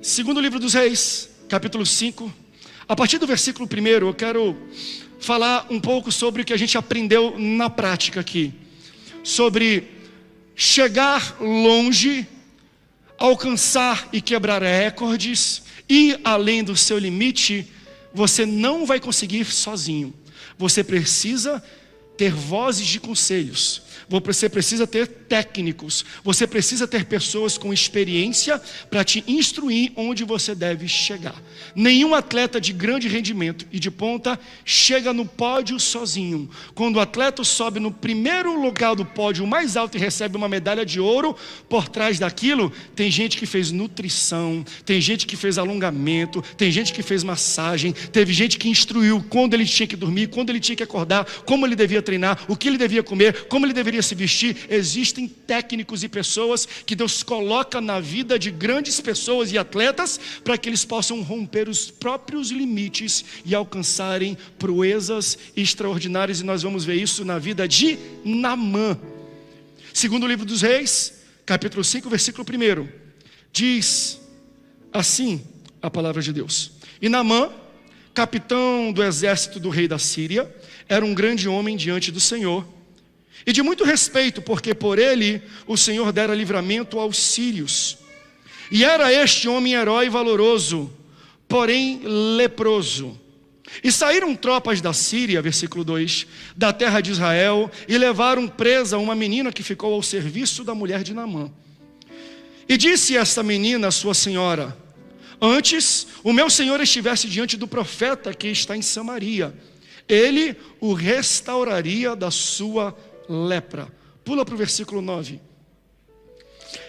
Segundo livro dos Reis, capítulo 5, a partir do versículo 1, eu quero falar um pouco sobre o que a gente aprendeu na prática aqui. Sobre chegar longe, alcançar e quebrar recordes, ir além do seu limite, você não vai conseguir sozinho. Você precisa ter vozes de conselhos. Você precisa ter técnicos. Você precisa ter pessoas com experiência para te instruir onde você deve chegar. Nenhum atleta de grande rendimento e de ponta chega no pódio sozinho. Quando o atleta sobe no primeiro lugar do pódio mais alto e recebe uma medalha de ouro, por trás daquilo tem gente que fez nutrição, tem gente que fez alongamento, tem gente que fez massagem, teve gente que instruiu quando ele tinha que dormir, quando ele tinha que acordar, como ele devia treinar, o que ele devia comer, como ele deveria se vestir. Existem técnicos e pessoas que Deus coloca na vida de grandes pessoas e atletas para que eles possam romper os próprios limites e alcançarem proezas extraordinárias, e nós vamos ver isso na vida de Naamã. Segundo o livro dos Reis, capítulo 5, versículo 1, diz assim a palavra de Deus: E Naamã, capitão do exército do rei da Síria, era um grande homem diante do Senhor, e de muito respeito, porque por ele o Senhor dera livramento aos sírios. E era este homem herói valoroso, porém leproso. E saíram tropas da Síria, versículo 2, da terra de Israel, e levaram presa uma menina que ficou ao serviço da mulher de Naamã. E disse esta menina à sua senhora: Antes o meu senhor estivesse diante do profeta que está em Samaria, ele o restauraria da sua lepra. Pula para o versículo 9.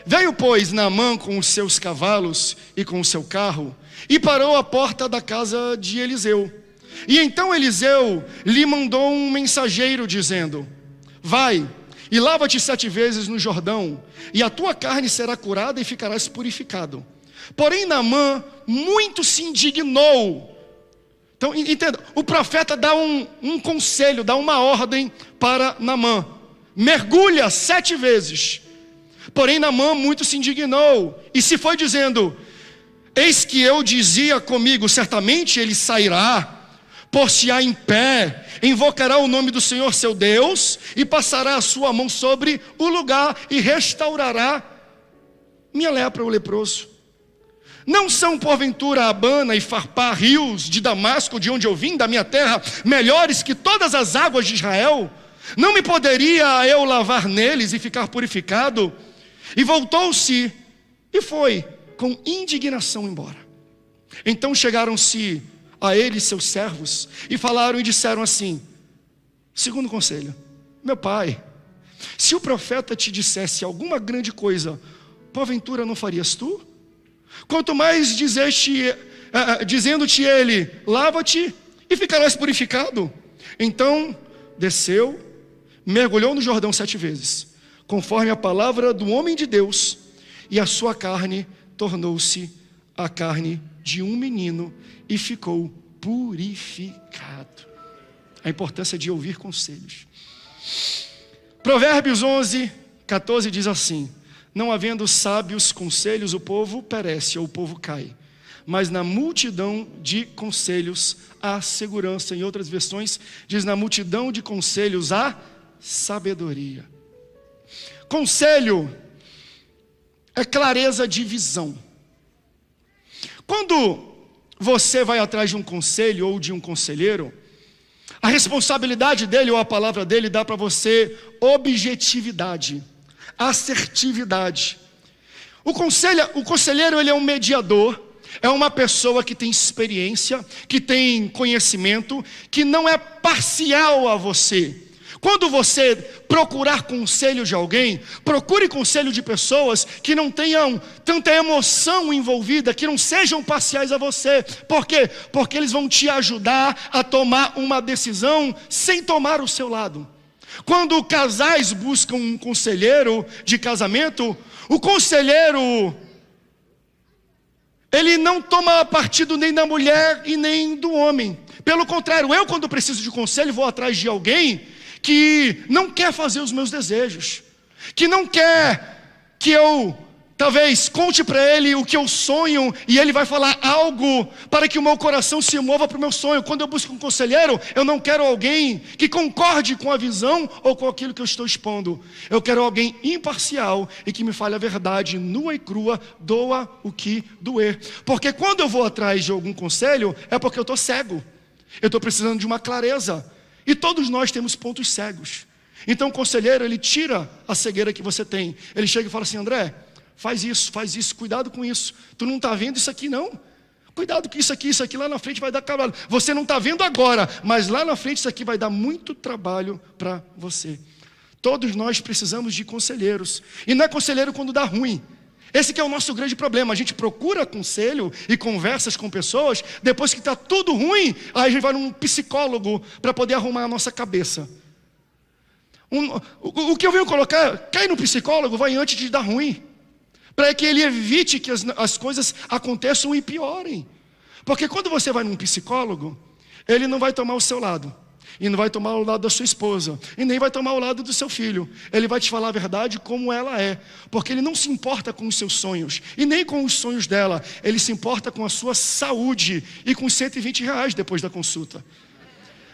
Veio, pois, Naamã com os seus cavalos e com o seu carro, e parou à porta da casa de Eliseu. E então Eliseu lhe mandou um mensageiro, dizendo: Vai e lava-te 7 vezes no Jordão, e a tua carne será curada e ficarás purificado. Porém Naamã muito se indignou. Então entenda, o profeta dá um conselho, dá uma ordem para Naamã: mergulha 7 vezes. Porém Naamã muito se indignou e se foi dizendo: Eis que eu dizia comigo, certamente ele sairá, por-se-á em pé, invocará o nome do Senhor seu Deus, e passará a sua mão sobre o lugar, e restaurará minha lepra, o leproso. Não são porventura Abana e Farpá, rios de Damasco, de onde eu vim, da minha terra, melhores que todas as águas de Israel? Não me poderia eu lavar neles e ficar purificado? E voltou-se e foi com indignação embora. Então chegaram-se a ele seus servos e falaram e disseram assim: Segundo conselho, meu pai, se o profeta te dissesse alguma grande coisa, porventura não farias tu? Quanto mais dizendo-te ele: lava-te e ficarás purificado. Então desceu, mergulhou no Jordão 7 vezes, conforme a palavra do homem de Deus, e a sua carne tornou-se a carne de um menino e ficou purificado. A importância de ouvir conselhos. Provérbios 11, 14 diz assim: Não havendo sábios conselhos, o povo perece, ou o povo cai. Mas na multidão de conselhos há segurança. Em outras versões diz: na multidão de conselhos há sabedoria. Conselho é clareza de visão. Quando você vai atrás de um conselho ou de um conselheiro, a responsabilidade dele ou a palavra dele dá para você objetividade, assertividade. O conselheiro ele é um mediador, é uma pessoa que tem experiência, que tem conhecimento, que não é parcial a você. Quando você procurar conselho de alguém, procure conselho de pessoas que não tenham tanta emoção envolvida, que não sejam parciais a você. Por quê? Porque eles vão te ajudar a tomar uma decisão sem tomar o seu lado. Quando casais buscam um conselheiro de casamento, o conselheiro, ele não toma partido nem da mulher e nem do homem. Pelo contrário, eu quando preciso de conselho, vou atrás de alguém que não quer fazer os meus desejos, que não quer que eu Talvez conte para ele o que eu sonho e ele vai falar algo para que o meu coração se mova para o meu sonho. Quando eu busco um conselheiro, eu não quero alguém que concorde com a visão ou com aquilo que eu estou expondo. Eu quero alguém imparcial e que me fale a verdade nua e crua, doa o que doer. Porque quando eu vou atrás de algum conselho, é porque eu estou cego. Eu estou precisando de uma clareza. E todos nós temos pontos cegos. Então o conselheiro, ele tira a cegueira que você tem. Ele chega e fala assim: André, faz isso, cuidado com isso. Tu não está vendo isso aqui não? Cuidado com isso aqui lá na frente vai dar trabalho. Você não está vendo agora, mas lá na frente isso aqui vai dar muito trabalho para você. Todos nós precisamos de conselheiros. E não é conselheiro quando dá ruim. Esse que é o nosso grande problema. A gente procura conselho e conversas com pessoas, depois que está tudo ruim, aí a gente vai num psicólogo para poder arrumar a nossa cabeça. O que eu venho colocar, cai no psicólogo, vai antes de dar ruim, para que ele evite que as coisas aconteçam e piorem. Porque quando você vai num psicólogo, ele não vai tomar o seu lado, e não vai tomar o lado da sua esposa, e nem vai tomar o lado do seu filho. Ele vai te falar a verdade como ela é, porque ele não se importa com os seus sonhos, e nem com os sonhos dela. Ele se importa com a sua saúde, e com R$120 depois da consulta.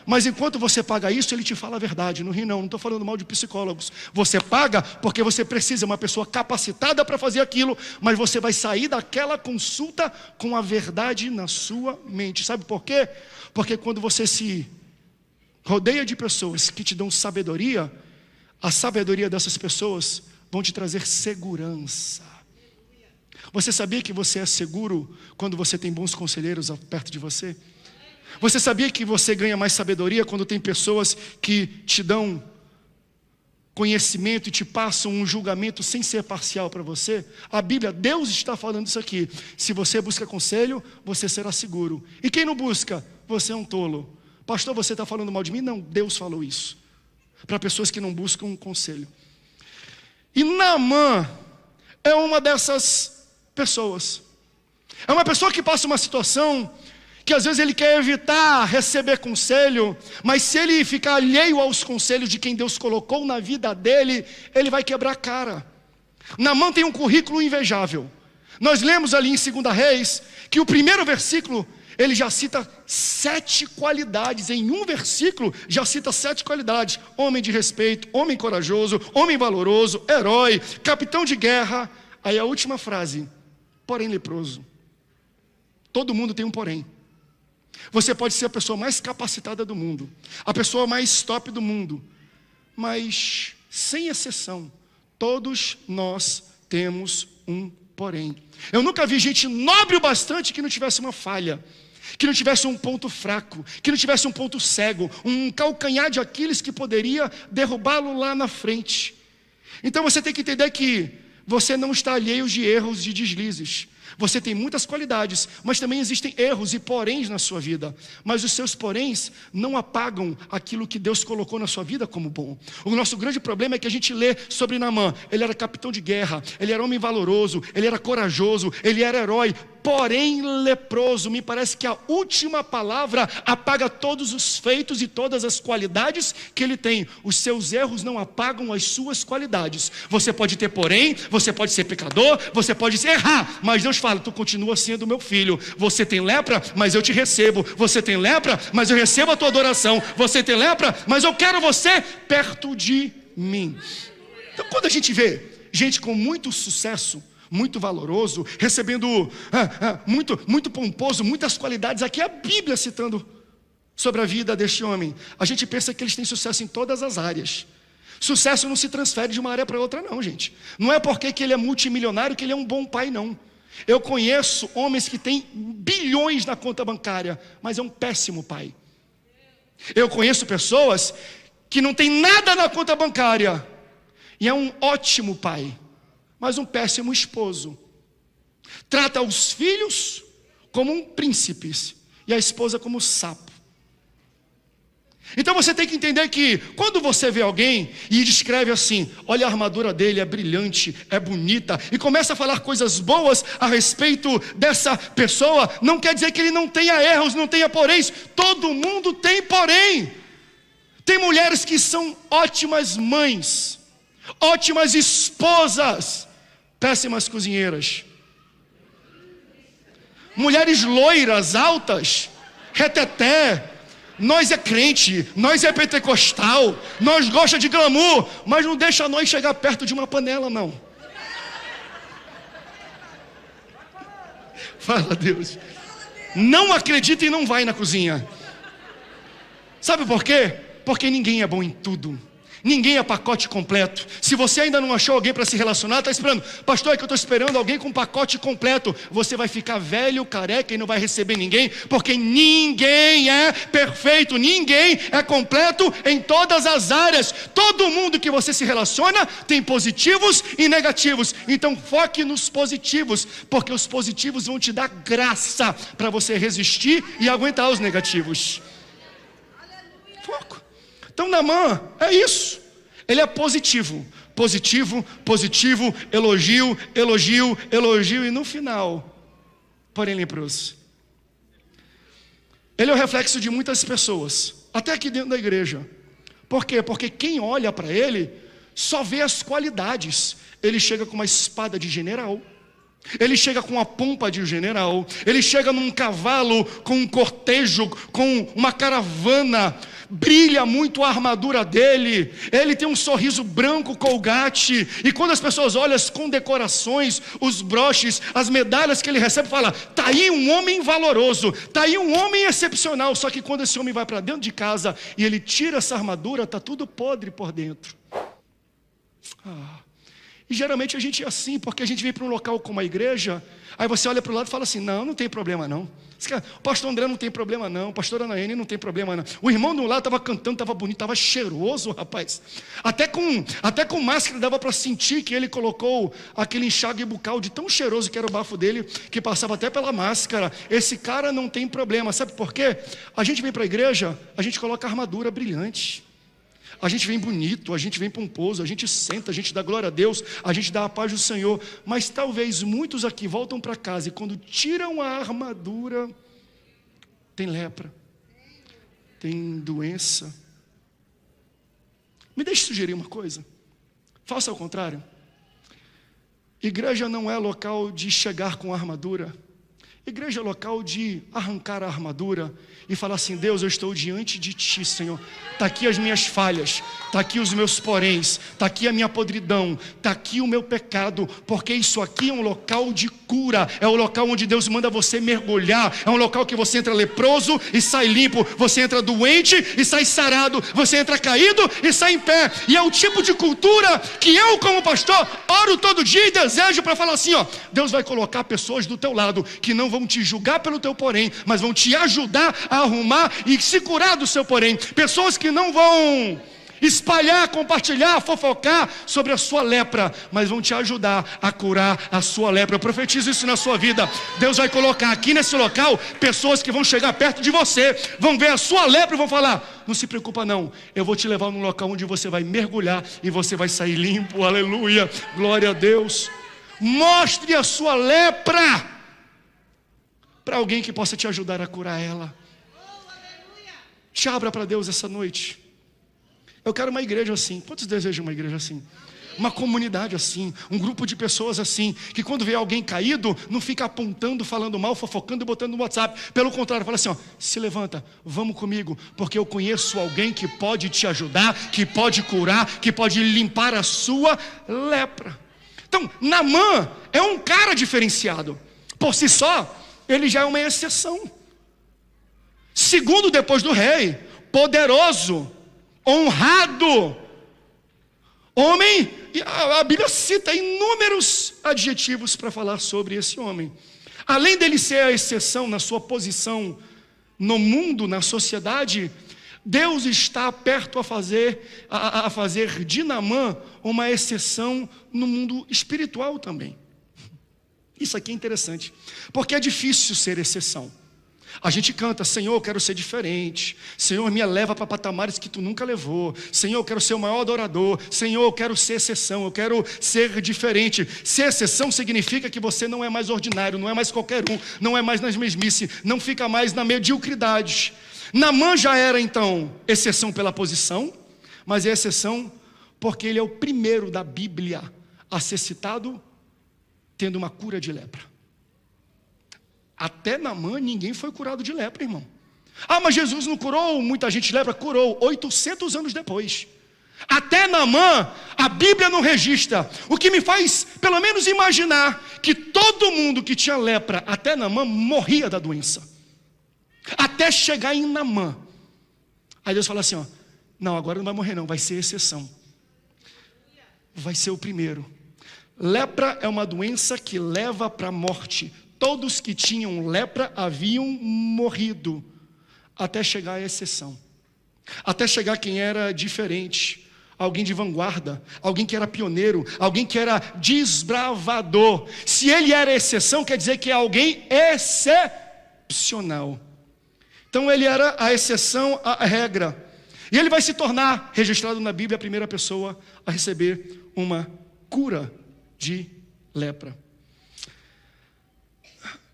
Mas enquanto você paga isso, ele te fala a verdade. Não ri não estou falando mal de psicólogos. Você paga porque você precisa de uma pessoa capacitada para fazer aquilo, mas você vai sair daquela consulta com a verdade na sua mente. Sabe por quê? Porque quando você se rodeia de pessoas que te dão sabedoria, a sabedoria dessas pessoas vão te trazer segurança. Você sabia que você é seguro quando você tem bons conselheiros perto de você? Você sabia que você ganha mais sabedoria quando tem pessoas que te dão conhecimento e te passam um julgamento sem ser parcial para você? A Bíblia, Deus está falando isso aqui. Se você busca conselho, você será seguro. E quem não busca, você é um tolo. Pastor, você está falando mal de mim? Não, Deus falou isso. Para pessoas que não buscam um conselho. E Naamã é uma dessas pessoas. É uma pessoa que passa uma situação que às vezes ele quer evitar receber conselho, mas se ele ficar alheio aos conselhos de quem Deus colocou na vida dele, ele vai quebrar a cara. Naamã tem um currículo invejável. Nós lemos ali em 2 Reis, que o primeiro versículo, ele já cita 7 qualidades. Em um versículo, já cita 7 qualidades: homem de respeito, homem corajoso, homem valoroso, herói, capitão de guerra. Aí a última frase: porém leproso. Todo mundo tem um porém. Você pode ser a pessoa mais capacitada do mundo, a pessoa mais top do mundo, mas, sem exceção, todos nós temos um porém. Eu nunca vi gente nobre o bastante que não tivesse uma falha, que não tivesse um ponto fraco, que não tivesse um ponto cego, um calcanhar de Aquiles que poderia derrubá-lo lá na frente. Então você tem que entender que você não está alheio de erros, de deslizes. Você tem muitas qualidades, mas também existem erros e poréns na sua vida. Mas os seus poréns não apagam aquilo que Deus colocou na sua vida como bom. O nosso grande problema é que a gente lê sobre Naamã. Ele era capitão de guerra, ele era homem valoroso, ele era corajoso, ele era herói, porém leproso. Me parece que a última palavra apaga todos os feitos e todas as qualidades que ele tem. Os seus erros não apagam as suas qualidades. Você pode ter porém, você pode ser pecador, você pode errar, mas Deus fala: tu continua sendo meu filho. Você tem lepra, mas eu te recebo. Você tem lepra, mas eu recebo a tua adoração. Você tem lepra, mas eu quero você perto de mim. Então quando a gente vê gente com muito sucesso, muito valoroso, recebendo muito pomposo, muitas qualidades, aqui é a Bíblia citando sobre a vida deste homem, a gente pensa que eles têm sucesso em todas as áreas. Sucesso não se transfere de uma área para outra não, gente. Não é porque que ele é multimilionário que ele é um bom pai, não. Eu conheço homens que têm bilhões na conta bancária, mas é um péssimo pai. Eu conheço pessoas que não têm nada na conta bancária e é um ótimo pai, mas um péssimo esposo. Trata os filhos como príncipes e a esposa como sapo. Então você tem que entender que quando você vê alguém e descreve assim: olha, a armadura dele é brilhante, é bonita, e começa a falar coisas boas a respeito dessa pessoa, não quer dizer que ele não tenha erros, não tenha poréns. Todo mundo tem porém. Tem mulheres que são ótimas mães, ótimas esposas, péssimas cozinheiras. Mulheres loiras, altas, reteté. Nós é crente, nós é pentecostal, nós gosta de glamour, mas não deixa nós chegar perto de uma panela, não. Fala, Deus. Não acredita e não vai na cozinha. Sabe por quê? Porque ninguém é bom em tudo. Ninguém é pacote completo. Se você ainda não achou alguém para se relacionar, está esperando. Pastor, é que eu estou esperando alguém com pacote completo. Você vai ficar velho, careca e não vai receber ninguém, porque ninguém é perfeito. Ninguém é completo em todas as áreas. Todo mundo que você se relaciona tem positivos e negativos. Então foque nos positivos, porque os positivos vão te dar graça para você resistir e aguentar os negativos. Foco. Então Naamã é isso, ele é positivo, positivo, positivo, elogio, elogio, elogio, e no final, porém leproso. Ele é o reflexo de muitas pessoas, até aqui dentro da igreja. Por quê? Porque quem olha para ele só vê as qualidades. Ele chega com uma espada de general, ele chega com a pompa de general, ele chega num cavalo com um cortejo, com uma caravana. Brilha muito a armadura dele, ele tem um sorriso branco Colgate, e quando as pessoas olham as condecorações, os broches, as medalhas que ele recebe, fala, tá aí um homem valoroso, tá aí um homem excepcional. Só que quando esse homem vai para dentro de casa e ele tira essa armadura, tá tudo podre por dentro. E geralmente a gente é assim, porque a gente vem para um local como a igreja, aí você olha para o lado e fala assim, não tem problema não. O pastor André não tem problema não, o pastor Anaene não tem problema não. O irmão do lado estava cantando, estava bonito, estava cheiroso, rapaz. Até com máscara dava para sentir que ele colocou aquele enxágue bucal de tão cheiroso que era o bafo dele, que passava até pela máscara. Esse cara não tem problema, sabe por quê? A gente vem para a igreja, a gente coloca armadura brilhante. A gente vem bonito, a gente vem pomposo, a gente senta, a gente dá glória a Deus, a gente dá a paz do Senhor. Mas talvez muitos aqui voltam para casa e quando tiram a armadura, tem lepra, tem doença. Me deixe sugerir uma coisa, faça ao contrário. Igreja não é local de chegar com armadura. Igreja é local de arrancar a armadura e falar assim, Deus, eu estou diante de Ti, Senhor. Está aqui as minhas falhas, está aqui os meus poréns, está aqui a minha podridão, está aqui o meu pecado, porque isso aqui é um local de cura, é o local onde Deus manda você mergulhar, é um local que você entra leproso e sai limpo, você entra doente e sai sarado, você entra caído e sai em pé. E é o tipo de cultura que eu, como pastor, oro todo dia e desejo para falar assim, ó, Deus vai colocar pessoas do teu lado que não vão te julgar pelo teu porém, mas vão te ajudar a arrumar e se curar do seu porém. Pessoas que não vão espalhar, compartilhar, fofocar sobre a sua lepra, mas vão te ajudar a curar a sua lepra. Eu profetizo isso na sua vida. Deus vai colocar aqui nesse local pessoas que vão chegar perto de você, vão ver a sua lepra e vão falar, não se preocupa não, eu vou te levar num local onde você vai mergulhar e você vai sair limpo, aleluia, glória a Deus. Mostre a sua lepra para alguém que possa te ajudar a curar ela. Te abra para Deus essa noite. Eu quero uma igreja assim. Quantos desejam uma igreja assim? Uma comunidade assim, um grupo de pessoas assim, que quando vê alguém caído, não fica apontando, falando mal, fofocando e botando no WhatsApp. Pelo contrário, fala assim, ó, se levanta, vamos comigo, porque eu conheço alguém que pode te ajudar, que pode curar, que pode limpar a sua lepra. Então, Naamã é um cara diferenciado. Por si só, ele já é uma exceção. Segundo, depois do rei, poderoso, honrado, homem, e a Bíblia cita inúmeros adjetivos para falar sobre esse homem. Além dele ser a exceção na sua posição no mundo, na sociedade, Deus está perto a fazer de Naamã uma exceção no mundo espiritual também. Isso aqui é interessante, porque é difícil ser exceção. A gente canta, Senhor, eu quero ser diferente. Senhor, me leva para patamares que Tu nunca levou. Senhor, eu quero ser o maior adorador. Senhor, eu quero ser exceção, eu quero ser diferente. Ser exceção significa que você não é mais ordinário, não é mais qualquer um, não é mais nas mesmices, não fica mais na mediocridade. Naamã já era então exceção pela posição, mas é exceção porque ele é o primeiro da Bíblia a ser citado tendo uma cura de lepra. Até Naamã ninguém foi curado de lepra, irmão. Ah, mas Jesus não curou muita gente de lepra? Curou, 800 anos depois. Até Naamã, a Bíblia não registra. O que me faz, pelo menos, imaginar que todo mundo que tinha lepra até Naamã morria da doença. Até chegar em Naamã. Aí Deus fala assim, ó, não, agora não vai morrer não, vai ser exceção. Vai ser o primeiro. Lepra é uma doença que leva para a morte. Todos que tinham lepra haviam morrido. Até chegar a exceção. Até chegar quem era diferente. Alguém de vanguarda. Alguém que era pioneiro. Alguém que era desbravador. Se ele era exceção, quer dizer que é alguém excepcional. Então ele era a exceção à regra. E ele vai se tornar, registrado na Bíblia, a primeira pessoa a receber uma cura de lepra.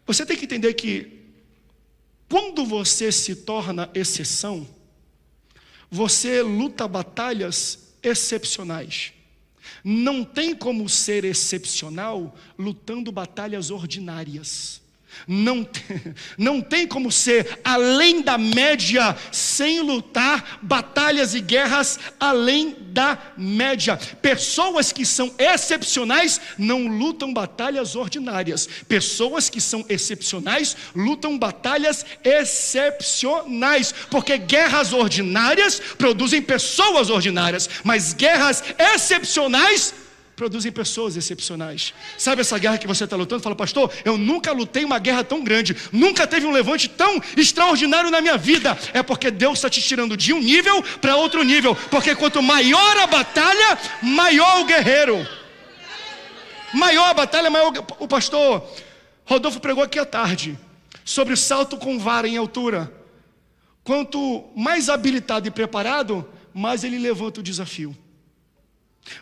Você tem que entender que quando você se torna exceção, você luta batalhas excepcionais. Não tem como ser excepcional lutando batalhas ordinárias. Não tem como ser além da média sem lutar batalhas e guerras além da média. Pessoas que são excepcionais não lutam batalhas ordinárias. Pessoas que são excepcionais lutam batalhas excepcionais. Porque guerras ordinárias produzem pessoas ordinárias, mas guerras excepcionais produzem pessoas excepcionais. Sabe essa guerra que você está lutando? Fala, pastor, eu nunca lutei uma guerra tão grande, nunca teve um levante tão extraordinário na minha vida. É porque Deus está te tirando de um nível para outro nível. Porque quanto maior a batalha, maior o guerreiro. Maior a batalha, maior o pastor Rodolfo pregou aqui à tarde sobre o salto com vara em altura. Quanto mais habilitado e preparado, mais ele levanta o desafio.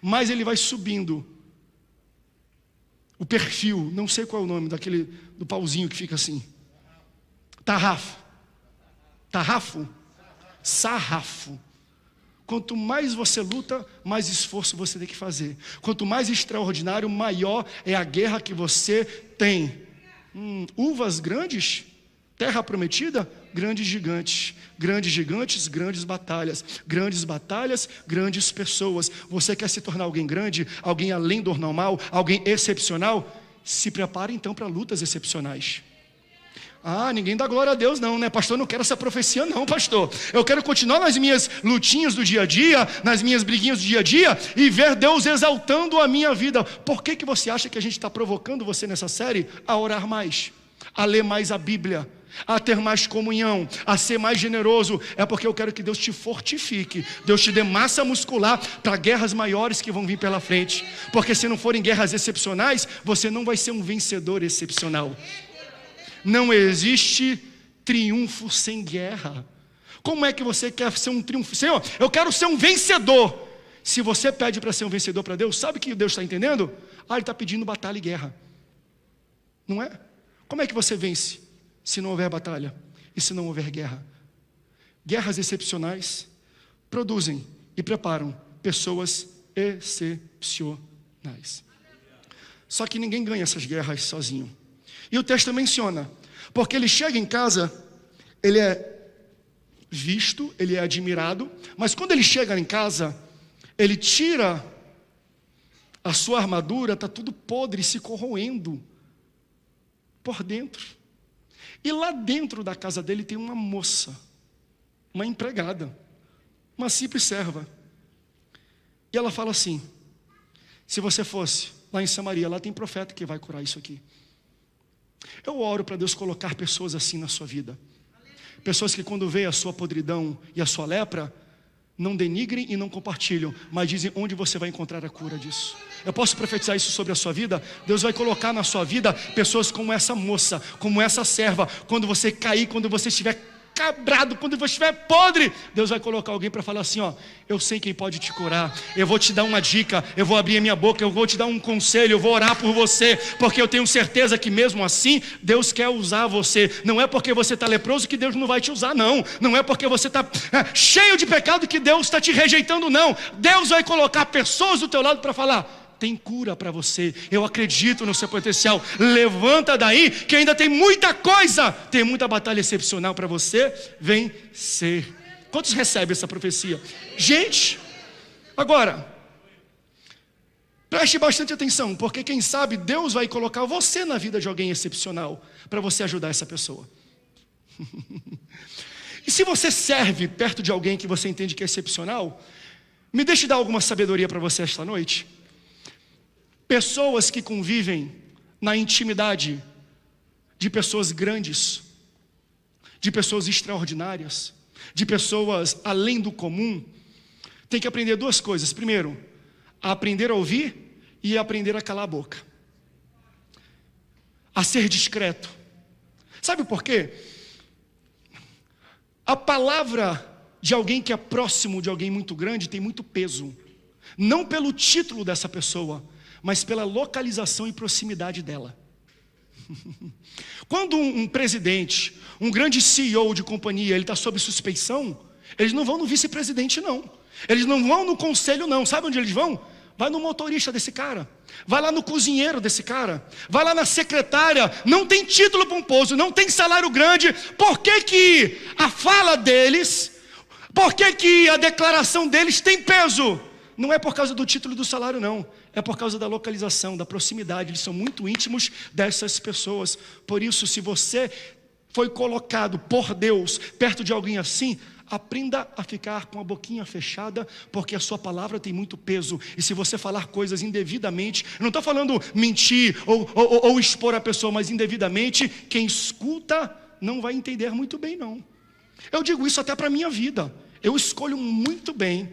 Mas ele vai subindo o perfil, não sei qual é o nome daquele do pauzinho que fica assim. Sarrafo. Quanto mais você luta, mais esforço você tem que fazer. Quanto mais extraordinário, maior é a guerra que você tem. Uvas grandes, terra prometida, grandes gigantes, grandes batalhas, grandes pessoas. Você quer se tornar alguém grande, alguém além do normal, alguém excepcional? Se prepare então para lutas excepcionais. Ah, ninguém dá glória a Deus não, né? Pastor, eu não quero essa profecia não, pastor. Eu quero continuar nas minhas lutinhas do dia a dia, nas minhas briguinhas do dia a dia, e ver Deus exaltando a minha vida. Por que você acha que a gente está provocando você nessa série a orar mais, a ler mais a Bíblia, a ter mais comunhão, a ser mais generoso? É porque eu quero que Deus te fortifique, Deus te dê massa muscular para guerras maiores que vão vir pela frente. Porque se não forem guerras excepcionais, você não vai ser um vencedor excepcional. Não existe triunfo sem guerra. Como é que você quer ser um triunfo? Senhor, eu quero ser um vencedor. Se você pede para ser um vencedor para Deus, sabe o que Deus está entendendo? Ele está pedindo batalha e guerra. Não é? Como é que você vence se não houver batalha e se não houver guerra? Guerras excepcionais produzem e preparam pessoas excepcionais. Só que ninguém ganha essas guerras sozinho. E o texto menciona, porque ele chega em casa, ele é visto, ele é admirado, mas quando ele chega em casa, ele tira a sua armadura, está tudo podre, se corroendo por dentro. E lá dentro da casa dele tem uma moça, uma empregada, uma simples serva. E ela fala assim: se você fosse lá em Samaria, lá tem profeta que vai curar isso aqui. Eu oro para Deus colocar pessoas assim na sua vida. Pessoas que quando veem a sua podridão e a sua lepra, não denigrem e não compartilham, mas dizem onde você vai encontrar a cura disso. Eu posso profetizar isso sobre a sua vida? Deus vai colocar na sua vida pessoas como essa moça, como essa serva. Quando você cair, quando você estiver quebrado, quando você estiver podre, Deus vai colocar alguém para falar assim: eu sei quem pode te curar, eu vou te dar uma dica, eu vou abrir a minha boca, eu vou te dar um conselho, eu vou orar por você, porque eu tenho certeza que mesmo assim Deus quer usar você. Não é porque você está leproso que Deus não vai te usar, não. Não é porque você está cheio de pecado que Deus está te rejeitando, não. Deus vai colocar pessoas do teu lado para falar: tem cura para você. Eu acredito no seu potencial. Levanta daí, que ainda tem muita coisa, tem muita batalha excepcional para você vencer. Quantos recebem essa profecia? Gente, agora, preste bastante atenção, porque quem sabe Deus vai colocar você na vida de alguém excepcional para você ajudar essa pessoa. E se você serve perto de alguém que você entende que é excepcional, me deixe dar alguma sabedoria para você esta noite. Pessoas que convivem na intimidade de pessoas grandes, de pessoas extraordinárias, de pessoas além do comum, tem que aprender duas coisas. Primeiro, a aprender a ouvir e a aprender a calar a boca. A ser discreto. Sabe por quê? A palavra de alguém que é próximo de alguém muito grande tem muito peso. Não pelo título dessa pessoa, mas pela localização e proximidade dela. Quando um presidente, um grande CEO de companhia, ele está sob suspeição, eles não vão no vice-presidente não. Eles não vão no conselho não. Sabe onde eles vão? Vai no motorista desse cara, vai lá no cozinheiro desse cara, vai lá na secretária. Não tem título pomposo, não tem salário grande. Por que que a fala deles, por que que a declaração deles tem peso? Não é por causa do título e do salário não, é por causa da localização, da proximidade. Eles são muito íntimos dessas pessoas. Por isso, se você foi colocado por Deus perto de alguém assim, aprenda a ficar com a boquinha fechada, porque a sua palavra tem muito peso. E se você falar coisas indevidamente, eu não estou falando mentir ou expor a pessoa, mas indevidamente, quem escuta não vai entender muito bem não. Eu digo isso até para a minha vida. Eu escolho muito bem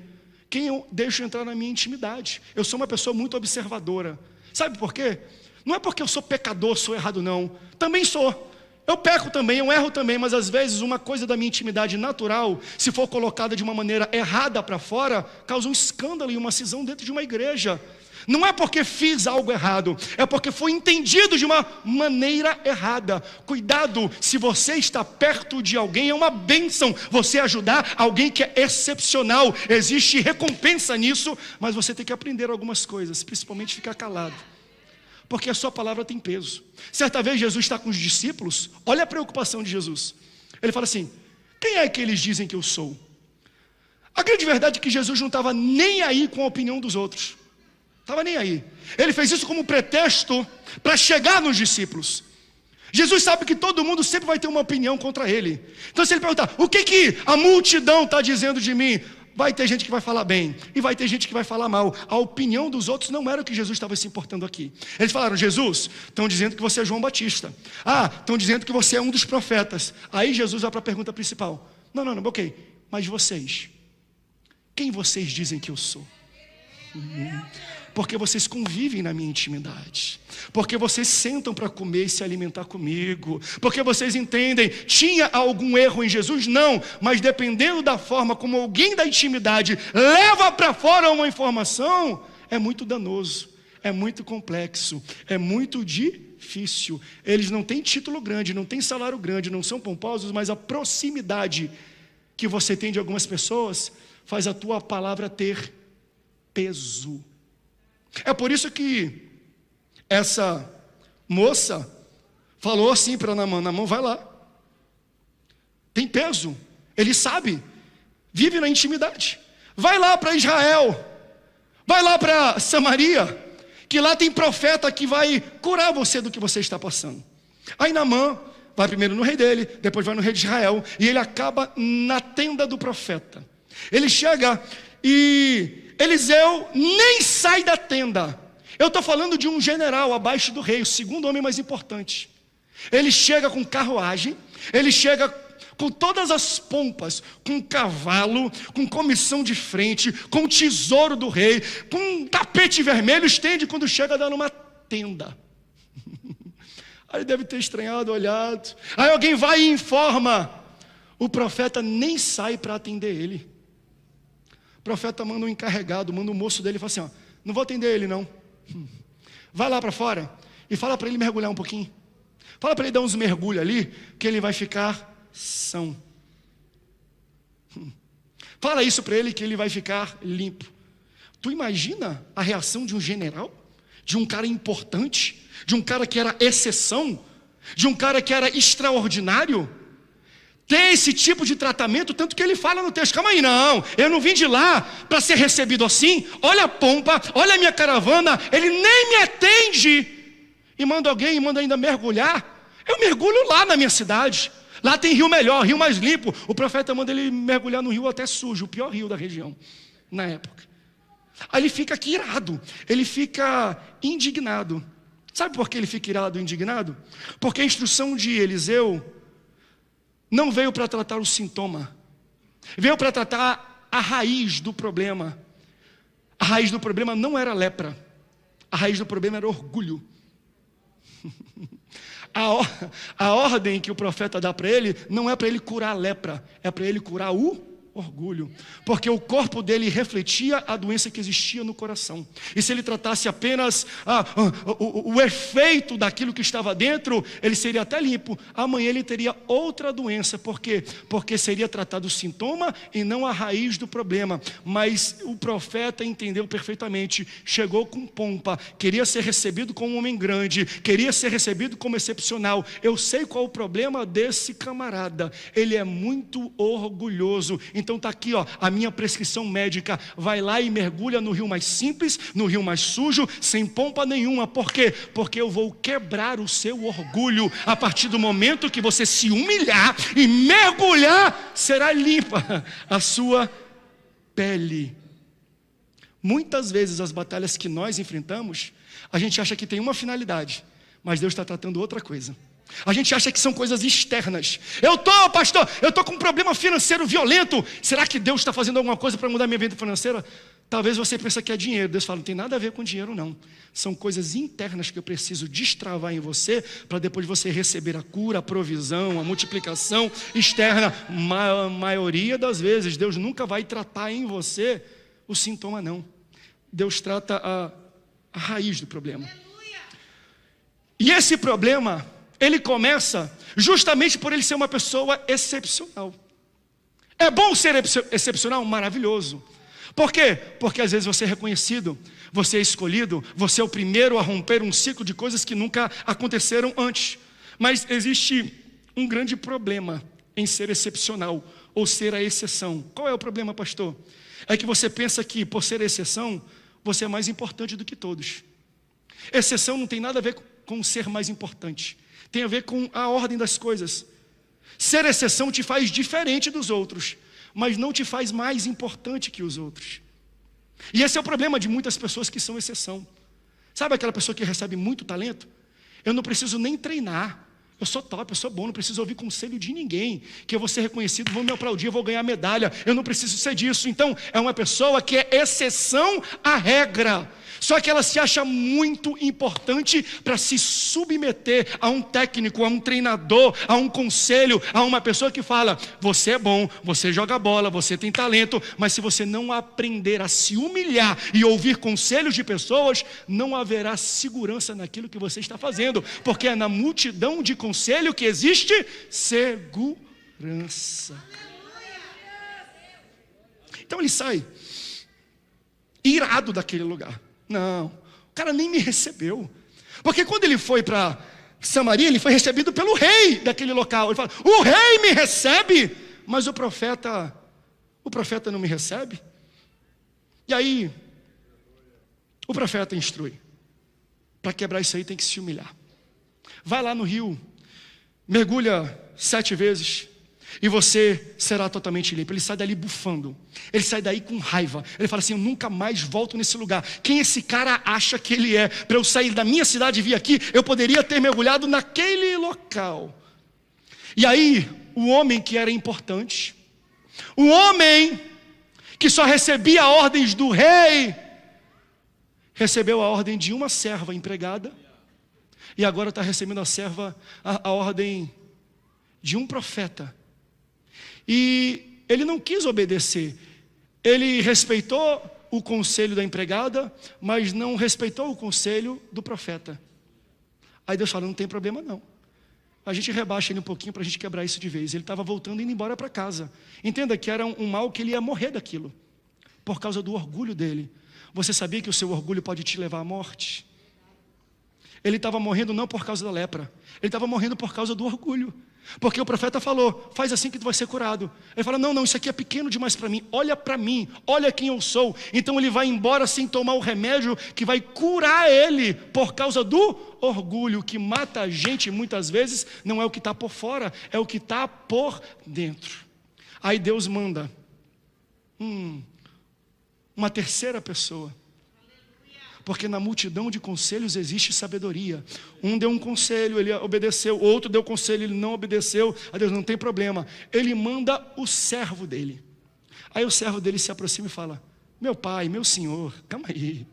quem eu deixo entrar na minha intimidade. Eu sou uma pessoa muito observadora. Sabe por quê? Não é porque eu sou pecador, sou errado não. Também sou. Eu peco também, eu erro também, mas às vezes uma coisa da minha intimidade natural, se for colocada de uma maneira errada para fora, causa um escândalo e uma cisão dentro de uma igreja. Não é porque fiz algo errado, é porque foi entendido de uma maneira errada. Cuidado, se você está perto de alguém, é uma bênção você ajudar alguém que é excepcional. Existe recompensa nisso, mas você tem que aprender algumas coisas, principalmente ficar calado, porque a sua palavra tem peso. Certa vez Jesus está com os discípulos, olha a preocupação de Jesus. Ele fala assim: quem é que eles dizem que eu sou? A grande verdade é que Jesus não estava nem aí com a opinião dos outros. Estava nem aí. Ele fez isso como pretexto para chegar nos discípulos. Jesus sabe que todo mundo sempre vai ter uma opinião contra ele. Então se ele perguntar, o que a multidão está dizendo de mim? Vai ter gente que vai falar bem e vai ter gente que vai falar mal. A opinião dos outros não era o que Jesus estava se importando aqui. Eles falaram: Jesus, estão dizendo que você é João Batista. Estão dizendo que você é um dos profetas. Aí Jesus vai para a pergunta principal. Não, ok. Mas vocês, quem vocês dizem que eu sou? Porque vocês convivem na minha intimidade, porque vocês sentam para comer e se alimentar comigo, porque vocês entendem, tinha algum erro em Jesus? Não, mas dependendo da forma como alguém da intimidade leva para fora uma informação, é muito danoso, é muito complexo, é muito difícil. Eles não têm título grande, não têm salário grande, não são pomposos, mas a proximidade que você tem de algumas pessoas faz a tua palavra ter peso. É por isso que essa moça falou assim para Naamã: Naamã, vai lá. Tem peso, ele sabe, vive na intimidade. Vai lá para Israel, vai lá para Samaria, que lá tem profeta que vai curar você do que você está passando. Aí Naamã vai primeiro no rei dele, depois vai no rei de Israel, e ele acaba na tenda do profeta. Ele chega e Eliseu nem sai da tenda. Eu estou falando de um general abaixo do rei, o segundo homem mais importante. Ele chega com carruagem, ele chega com todas as pompas, com cavalo, com comissão de frente, com tesouro do rei, com um tapete vermelho, estende quando chega dando uma tenda. Aí ele deve ter estranhado, olhado. Aí alguém vai e informa. O profeta nem sai para atender ele. O profeta manda um encarregado, manda um moço dele e fala assim: não vou atender ele não. Vai lá para fora e fala para ele mergulhar um pouquinho. Fala para ele dar uns mergulhos ali, que ele vai ficar são. Fala isso para ele que ele vai ficar limpo. Tu imagina a reação de um general? De um cara importante? De um cara que era exceção? De um cara que era extraordinário? Ter esse tipo de tratamento, tanto que ele fala no texto: calma aí, não, eu não vim de lá para ser recebido assim. Olha a pompa, olha a minha caravana, ele nem me atende. E manda alguém, e manda ainda mergulhar. Eu mergulho lá na minha cidade. Lá tem rio melhor, rio mais limpo. O profeta manda ele mergulhar no rio até sujo, o pior rio da região, na época. Aí ele fica aqui irado, ele fica indignado. Sabe por que ele fica irado e indignado? Porque a instrução de Eliseu não veio para tratar o sintoma, veio para tratar a raiz do problema. A raiz do problema não era lepra, a raiz do problema era orgulho. A ordem que o profeta dá para ele não é para ele curar a lepra, é para ele curar o orgulho, porque o corpo dele refletia a doença que existia no coração. E se ele tratasse apenas o efeito daquilo que estava dentro, ele seria até limpo. Amanhã ele teria outra doença. Por quê? Porque seria tratado o sintoma e não a raiz do problema. Mas o profeta entendeu perfeitamente, chegou com pompa, queria ser recebido como um homem grande, queria ser recebido como excepcional. Eu sei qual o problema desse camarada, ele é muito orgulhoso. Então está aqui, a minha prescrição médica: vai lá e mergulha no rio mais simples, no rio mais sujo, sem pompa nenhuma. Por quê? Porque eu vou quebrar o seu orgulho. A partir do momento que você se humilhar e mergulhar, será limpa a sua pele. Muitas vezes as batalhas que nós enfrentamos, a gente acha que tem uma finalidade, mas Deus está tratando outra coisa. A gente acha que são coisas externas. Pastor, eu estou com um problema financeiro violento. Será que Deus está fazendo alguma coisa para mudar minha vida financeira? Talvez você pense que é dinheiro. Deus fala: não tem nada a ver com dinheiro, não. São coisas internas que eu preciso destravar em você, para depois você receber a cura, a provisão, a multiplicação externa. A maioria das vezes Deus nunca vai tratar em você o sintoma, não. Deus trata a raiz do problema. E esse problema, ele começa justamente por ele ser uma pessoa excepcional. É bom ser excepcional? Maravilhoso. Por quê? Porque às vezes você é reconhecido, você é escolhido, você é o primeiro a romper um ciclo de coisas que nunca aconteceram antes. Mas existe um grande problema em ser excepcional ou ser a exceção. Qual é o problema, pastor? É que você pensa que, por ser a exceção, você é mais importante do que todos. Exceção não tem nada a ver com ser mais importante. Tem a ver com a ordem das coisas. Ser exceção te faz diferente dos outros, mas não te faz mais importante que os outros. E esse é o problema de muitas pessoas que são exceção. Sabe aquela pessoa que recebe muito talento? Eu não preciso nem treinar. Eu sou top, eu sou bom, não preciso ouvir conselho de ninguém, que eu vou ser reconhecido, vão me aplaudir, eu vou ganhar medalha. Eu não preciso ser disso. Então, é uma pessoa que é exceção à regra. Só que ela se acha muito importante para se submeter a um técnico, a um treinador, a um conselho, a uma pessoa que fala: você é bom, você joga bola, você tem talento, mas se você não aprender a se humilhar e ouvir conselhos de pessoas, não haverá segurança naquilo que você está fazendo, porque é na multidão de conselho que existe segurança. Então ele sai irado daquele lugar. Não, o cara nem me recebeu. Porque quando ele foi para Samaria, ele foi recebido pelo rei daquele local. Ele fala: o rei me recebe, mas o profeta não me recebe. E aí, o profeta instrui: para quebrar isso aí tem que se humilhar. Vai lá no rio, mergulha 7 vezes, e você será totalmente limpo. Ele sai dali bufando, ele sai daí com raiva. Ele fala assim: eu nunca mais volto nesse lugar. Quem esse cara acha que ele é? Para eu sair da minha cidade e vir aqui, eu poderia ter mergulhado naquele local. E aí, o homem que era importante, o homem que só recebia ordens do rei, recebeu a ordem de uma serva empregada, e agora está recebendo a ordem de um profeta. E ele não quis obedecer. Ele respeitou o conselho da empregada, mas não respeitou o conselho do profeta. Aí Deus fala: não tem problema não. A gente rebaixa ele um pouquinho para a gente quebrar isso de vez. Ele estava voltando, indo embora para casa. Entenda que era um mal que ele ia morrer daquilo, por causa do orgulho dele. Você sabia que o seu orgulho pode te levar à morte? Ele estava morrendo não por causa da lepra, ele estava morrendo por causa do orgulho. Porque o profeta falou, faz assim que tu vai ser curado. Ele fala, não, isso aqui é pequeno demais para mim, olha quem eu sou. Então ele vai embora sem tomar o remédio que vai curar ele, por causa do orgulho. Que mata a gente muitas vezes não é o que está por fora, é o que está por dentro. Aí Deus manda uma terceira pessoa. Porque na multidão de conselhos existe sabedoria. Um deu um conselho, ele obedeceu. Outro deu conselho, ele não obedeceu. A Deus, não tem problema. Ele manda o servo dele. Aí o servo dele se aproxima e fala, meu pai, meu senhor, calma aí.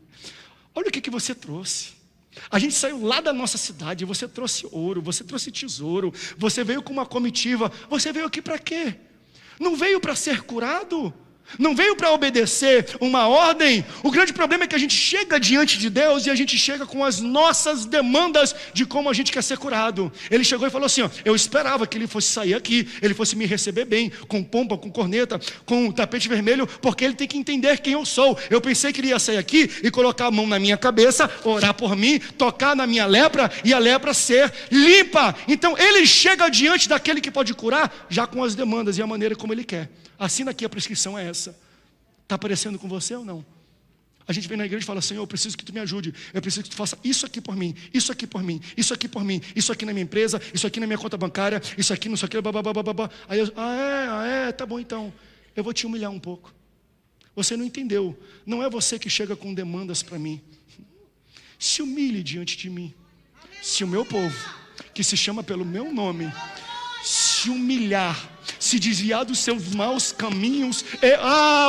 Olha o que você trouxe. A gente saiu lá da nossa cidade, você trouxe ouro, você trouxe tesouro, você veio com uma comitiva. Você veio aqui para quê? Não veio para ser curado? Não veio para obedecer uma ordem? O grande problema é que a gente chega diante de Deus e a gente chega com as nossas demandas de como a gente quer ser curado. Ele chegou e falou assim, eu esperava que ele fosse sair aqui, ele fosse me receber bem, com pompa, com corneta, com tapete vermelho, porque ele tem que entender quem eu sou. Eu pensei que ele ia sair aqui e colocar a mão na minha cabeça, orar por mim, tocar na minha lepra e a lepra ser limpa. Então ele chega diante daquele que pode curar, já com as demandas e a maneira como ele quer. Assina aqui, a prescrição é essa. Está aparecendo com você ou não? A gente vem na igreja e fala, Senhor, eu preciso que tu me ajude. Eu preciso que tu faça isso aqui por mim, isso aqui por mim, isso aqui por mim, isso aqui na minha empresa, isso aqui na minha conta bancária, isso aqui, não sei o que, babá. Aí eu, tá bom então. Eu vou te humilhar um pouco. Você não entendeu. Não é você que chega com demandas para mim. Se humilhe diante de mim. Se o meu povo, que se chama pelo meu nome, se humilhar, se desviar dos seus maus caminhos,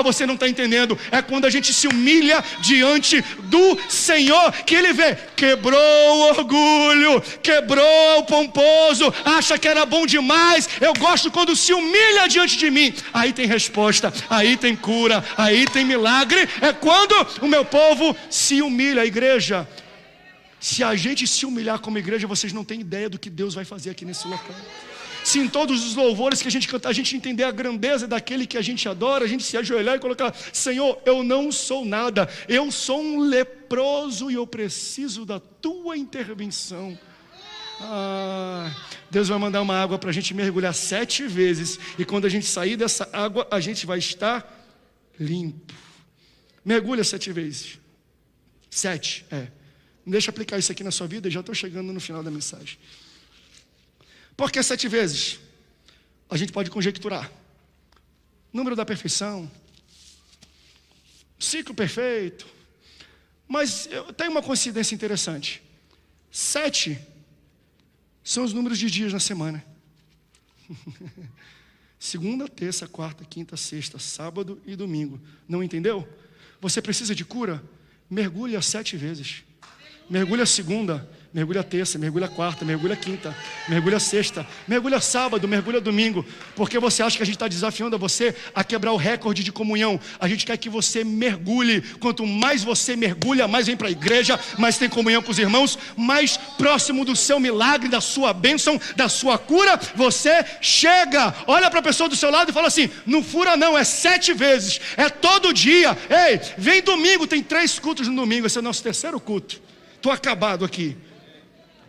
você não está entendendo. É quando a gente se humilha diante do Senhor, que Ele vê, quebrou o orgulho, quebrou o pomposo, acha que era bom demais. Eu gosto quando se humilha diante de mim. Aí tem resposta, aí tem cura, aí tem milagre. É quando o meu povo se humilha. A igreja, se a gente se humilhar como igreja, vocês não têm ideia do que Deus vai fazer aqui nesse local. Se em todos os louvores que a gente canta, a gente entender a grandeza daquele que a gente adora, a gente se ajoelhar e colocar, Senhor, eu não sou nada, eu sou um leproso e eu preciso da tua intervenção. Deus vai mandar uma água para a gente mergulhar 7 vezes, e quando a gente sair dessa água, a gente vai estar limpo. Mergulha 7 vezes. 7, Deixa eu aplicar isso aqui na sua vida, já estou chegando no final da mensagem. Por que 7 vezes? A gente pode conjecturar. Número da perfeição, ciclo perfeito. Mas eu tenho uma coincidência interessante. 7 são os números de dias na semana. Segunda, terça, quarta, quinta, sexta, sábado e domingo. Não entendeu? Você precisa de cura? Mergulha 7 vezes. Mergulha segunda, mergulha terça, mergulha quarta, mergulha quinta, mergulha sexta, mergulha sábado, mergulha domingo. Porque você acha que a gente está desafiando a você a quebrar o recorde de comunhão. A gente quer que você mergulhe. Quanto mais você mergulha, mais vem para a igreja, mais tem comunhão com os irmãos, mais próximo do seu milagre, da sua bênção, da sua cura, você chega. Olha para a pessoa do seu lado e fala assim, não fura não, é 7 vezes, é todo dia. Ei, vem domingo, tem 3 cultos no domingo, esse é o nosso 3º culto. Estou acabado aqui.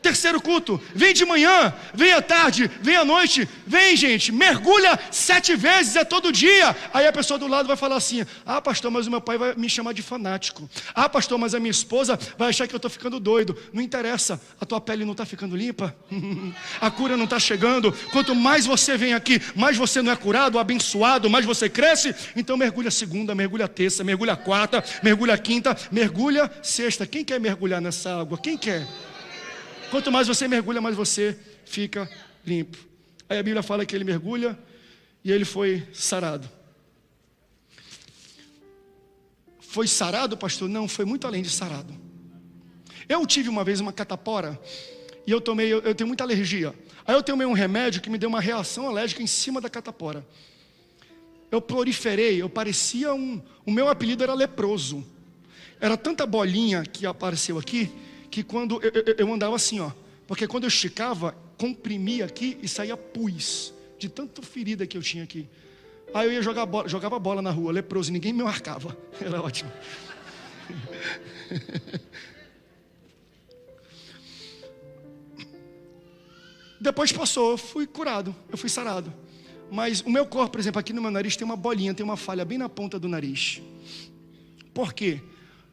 3º culto, vem de manhã, vem à tarde, vem à noite, vem gente, mergulha 7 vezes, é todo dia. Aí a pessoa do lado vai falar assim, pastor, mas o meu pai vai me chamar de fanático. Pastor, mas a minha esposa vai achar que eu estou ficando doido. Não interessa, a tua pele não está ficando limpa, a cura não está chegando. Quanto mais você vem aqui, mais você não é curado, abençoado, mais você cresce. Então mergulha segunda, mergulha terça, mergulha quarta, mergulha quinta, mergulha sexta. Quem quer mergulhar nessa água? Quem quer? Quanto mais você mergulha, mais você fica limpo. Aí a Bíblia fala que ele mergulha e ele foi sarado. Foi sarado, pastor? Não, foi muito além de sarado. Eu tive uma vez uma catapora e eu tenho muita alergia. Aí eu tomei um remédio que me deu uma reação alérgica em cima da catapora. Eu proliferei, o meu apelido era leproso. Era tanta bolinha que apareceu aqui, que quando eu andava assim, porque quando eu esticava, comprimia aqui e saía pus, de tanta ferida que eu tinha aqui. Aí eu ia jogava bola na rua, leproso, ninguém me marcava, era ótimo. Depois passou, eu fui curado, eu fui sarado. Mas o meu corpo, por exemplo, aqui no meu nariz tem uma bolinha, tem uma falha bem na ponta do nariz. Por quê?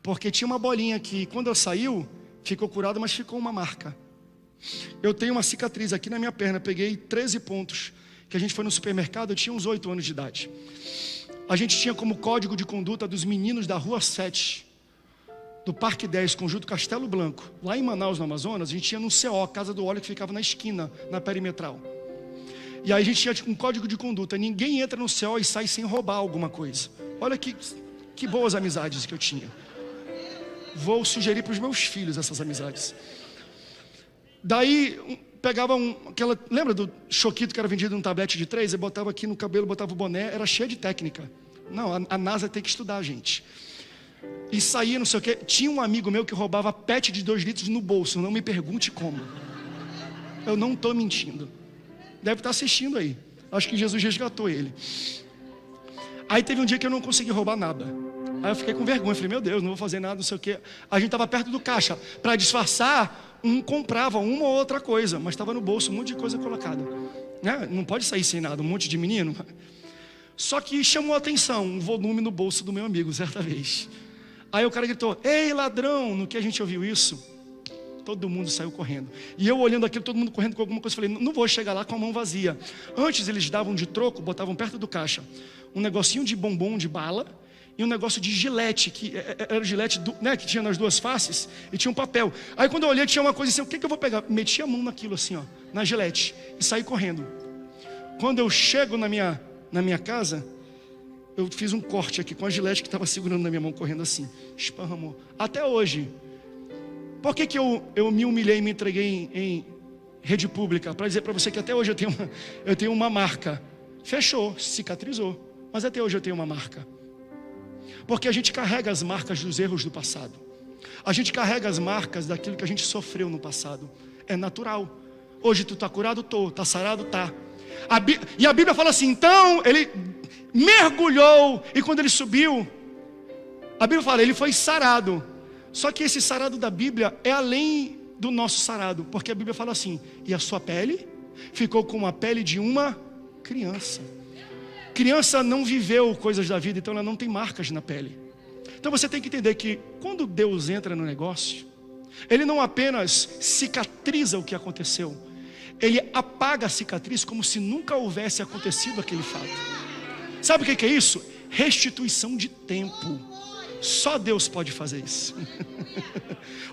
Porque tinha uma bolinha que, quando eu saiu, ficou curado, mas ficou uma marca. Eu tenho uma cicatriz aqui na minha perna, peguei 13 pontos, que a gente foi no supermercado, eu tinha uns 8 anos de idade. A gente tinha como código de conduta dos meninos da Rua 7, do Parque 10, Conjunto Castelo Branco, lá em Manaus, no Amazonas. A gente tinha no CO, Casa do Óleo, que ficava na esquina, na perimetral. E aí a gente tinha um código de conduta: ninguém entra no CO e sai sem roubar alguma coisa. Olha que boas amizades que eu tinha. Vou sugerir para os meus filhos essas amizades. Daí pegava aquela, lembra do choquito que era vendido num tablete de 3? Eu botava aqui no cabelo, botava o boné, era cheio de técnica. Não, a NASA tem que estudar, gente. E saía, não sei o quê. Tinha um amigo meu que roubava PET de 2 litros no bolso. Não me pergunte como. Eu não estou mentindo. Deve estar assistindo aí. Acho que Jesus resgatou ele. Aí teve um dia que eu não consegui roubar nada. Aí eu fiquei com vergonha. Falei, meu Deus, não vou fazer nada, não sei o quê. A gente estava perto do caixa. Para disfarçar, comprava uma ou outra coisa, mas estava no bolso um monte de coisa colocada. Né? Não pode sair sem nada, um monte de menino. Só que chamou a atenção um volume no bolso do meu amigo, certa vez. Aí o cara gritou, ei, ladrão! No que a gente ouviu isso, todo mundo saiu correndo. E eu olhando aquilo, todo mundo correndo com alguma coisa. Falei, não vou chegar lá com a mão vazia. Antes eles davam de troco, botavam perto do caixa um negocinho de bombom de bala e um negócio de gilete, que era o gilete, né, que tinha nas duas faces, e tinha um papel. Aí quando eu olhei, tinha uma coisa assim, o que eu vou pegar? Meti a mão naquilo assim, ó, na gilete, e saí correndo. Quando eu chego na minha casa, eu fiz um corte aqui com a gilete que estava segurando na minha mão, correndo assim, esparramou. Até hoje. Por que eu me humilhei e me entreguei em rede pública? Para dizer para você que até hoje eu tenho uma marca. Fechou, cicatrizou, mas até hoje eu tenho uma marca. Porque a gente carrega as marcas dos erros do passado. A gente carrega as marcas daquilo que a gente sofreu no passado. É natural. Hoje tu está curado? Tô. Está sarado? Tá. E a Bíblia fala assim, então ele mergulhou, e quando ele subiu, a Bíblia fala, ele foi sarado. Só que esse sarado da Bíblia é além do nosso sarado, porque a Bíblia fala assim, e a sua pele ficou como a pele de uma criança. Criança não viveu coisas da vida, então ela não tem marcas na pele. Então você tem que entender que quando Deus entra no negócio, Ele não apenas cicatriza o que aconteceu, Ele apaga a cicatriz como se nunca houvesse acontecido aquele fato. Sabe o que é isso? Restituição de tempo. Só Deus pode fazer isso.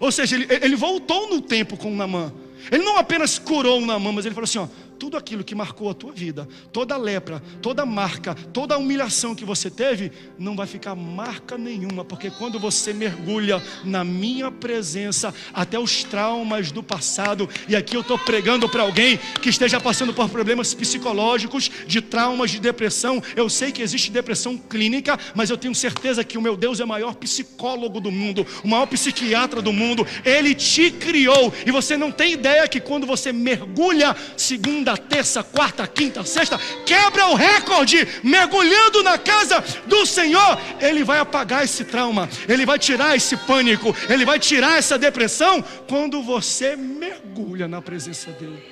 Ou seja, ele voltou no tempo com Naamã. Ele não apenas curou Naamã, mas ele falou assim, ó, tudo aquilo que marcou a tua vida, toda lepra, toda marca, toda humilhação que você teve, não vai ficar marca nenhuma, porque quando você mergulha na minha presença, até os traumas do passado, e aqui eu estou pregando para alguém que esteja passando por problemas psicológicos, de traumas, de depressão. Eu sei que existe depressão clínica, mas eu tenho certeza que o meu Deus é o maior psicólogo do mundo, o maior psiquiatra do mundo. Ele te criou, e você não tem ideia que quando você mergulha, segunda, terça, quarta, quinta, sexta, quebra o recorde, mergulhando na casa do Senhor, Ele vai apagar esse trauma, Ele vai tirar esse pânico, Ele vai tirar essa depressão, quando você mergulha na presença dEle.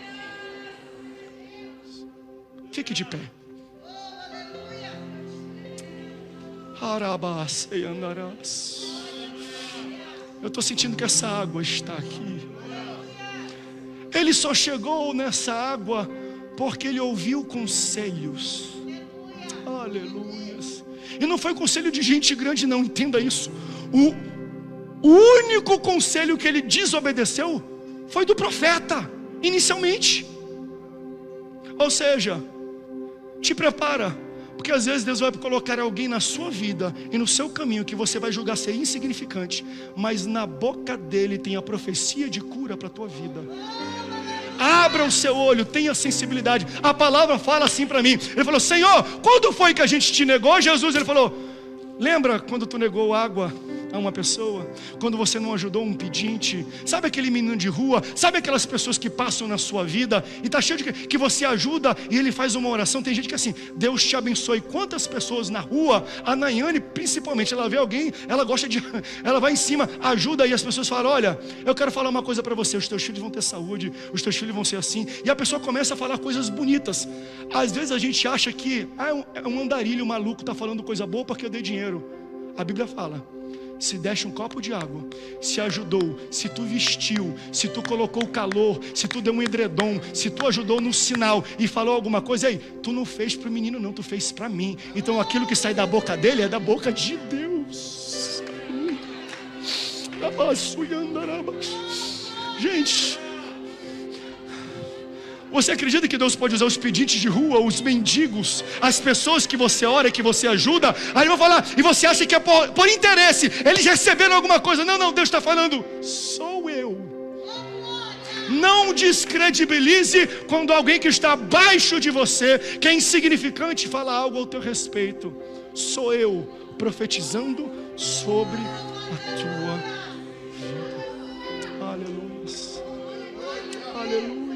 Fique de pé. Eu estou sentindo que essa água está aqui. Ele só chegou nessa água porque ele ouviu conselhos. Aleluia. E não foi conselho de gente grande, não, entenda isso. O único conselho que ele desobedeceu foi do profeta, inicialmente. Ou seja, te prepara, porque às vezes Deus vai colocar alguém na sua vida e no seu caminho que você vai julgar ser insignificante, mas na boca dele tem a profecia de cura para a tua vida. Abra o seu olho, tenha sensibilidade. A palavra fala assim para mim. Ele falou, Senhor, quando foi que a gente te negou, Jesus? Ele falou, lembra quando tu negou água a uma pessoa, quando você não ajudou um pedinte, sabe aquele menino de rua, sabe aquelas pessoas que passam na sua vida e está cheio de que você ajuda e ele faz uma oração. Tem gente que assim, Deus te abençoe. Quantas pessoas na rua, a Nayane principalmente, ela vê alguém, ela gosta de, ela vai em cima, ajuda, e as pessoas falam: olha, eu quero falar uma coisa para você, os teus filhos vão ter saúde, os teus filhos vão ser assim, e a pessoa começa a falar coisas bonitas. Às vezes a gente acha que é um andarilho maluco, está falando coisa boa porque eu dei dinheiro. A Bíblia fala: se deste um copo de água, se ajudou, se tu vestiu, se tu colocou o calor, se tu deu um edredom, se tu ajudou no sinal e falou alguma coisa, aí, tu não fez para o menino não, tu fez para mim. Então aquilo que sai da boca dele é da boca de Deus. Gente, você acredita que Deus pode usar os pedintes de rua, os mendigos, as pessoas que você ora, que você ajuda? Aí eu vou falar, e você acha que é por interesse, eles receberam alguma coisa? Não, Deus está falando, sou eu. Não descredibilize quando alguém que está abaixo de você, que é insignificante, fala algo ao teu respeito. Sou eu profetizando sobre a tua vida. Aleluia. Aleluia.